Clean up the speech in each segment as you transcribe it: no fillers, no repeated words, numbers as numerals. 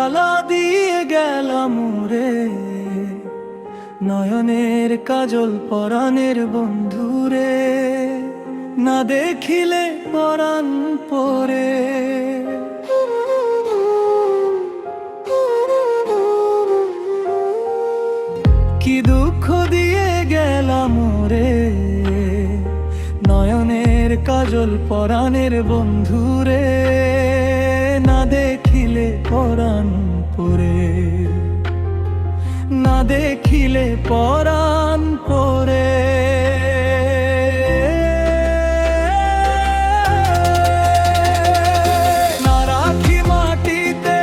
জ্বালা দিয়ে গেলাম রে, নয়নের কাজল পরাণের বন্ধুরে, না দেখিলে পরাণ পরে। কি দুঃখ দিয়ে গেলাম রে, নয়নের কাজল পরাণের বন্ধুরে, না দেখিলে পরাণ পরে, না দেখিলে পরাণ পরে। না রাখি মাটিতে,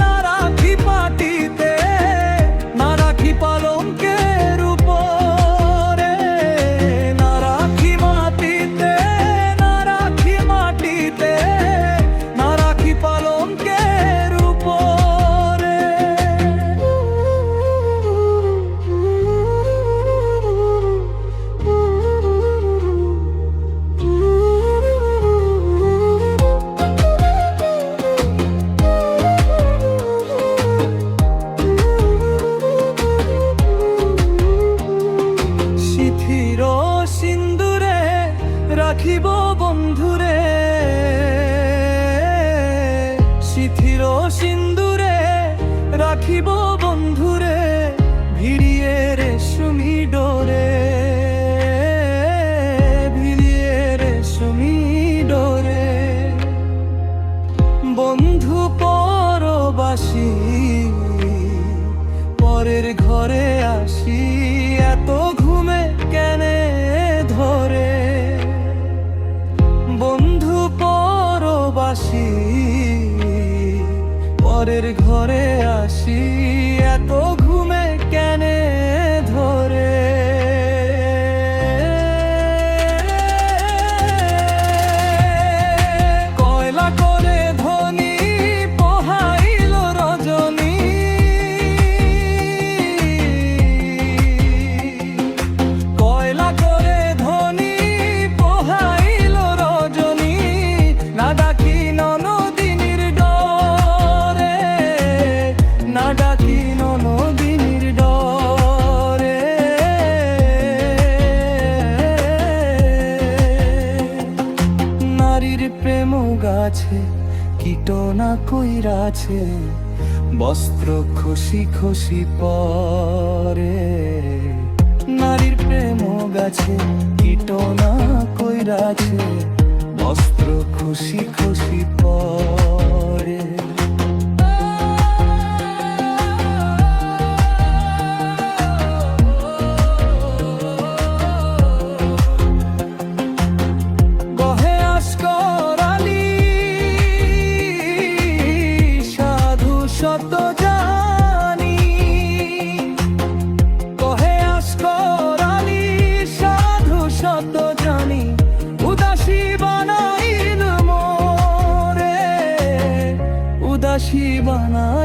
না রাখি পাটিতে, না রাখি পালঙ্কের উপরে, না রাখি মাটিতে, না রাখি মাটিতে, না রাখি পালঙ্কের উপরে। শিথির সিন্দুরে রাখিব বন্ধুরে, শিথির সিন্দুরে রাখিব বন্ধুরে, ভিড়িয়ে রেশমি ডোরে, ভিড়িয়ে রেশমি ডোরে। বন্ধু পরবাসী পরের ঘরে আসি, এত ঘুমে কেনে ধরে। বন্ধু পরবাসী পরের ঘরে আসি, এত ঘুমে কেনে ধরে। কয়লা করে ধনী পোহাইল রজনী, কয়লা করে ধনী পোহাইল রজনী, না ডাকি ননদিনীর ডরে, না ডাকি ননদিনীর ডরে। নারীর প্রেম গাছে কীটনা কইরাছে, বস্ত্র খসি খসি পরে। নারীর প্রেম গাছে কীটনা কইরাছে, বস্ত্র খসি খসি পরে। গহে আসকরালি সাধু শত জানি, গহে আসকরালি সাধু শত জানি, উদাসী বানাইল মোরে, উদাসী বানাইল